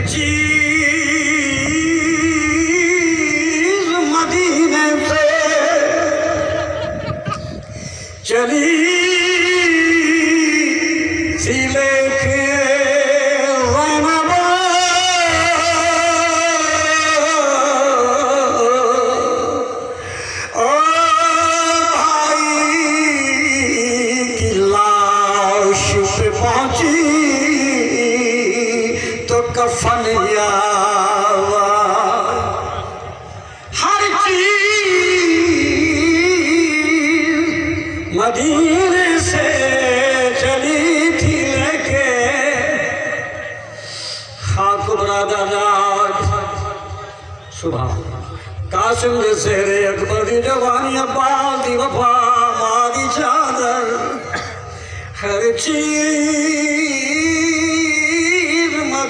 चीज मदीने से चली सी लेके पहुंची तो कफन यावा हर चीज मदीने से चली थी लेके खाक बरादार सुबह कासिम दे सेहरे अकबर दी जवानी अब्बास दी वफा मां दी चादर हर चीज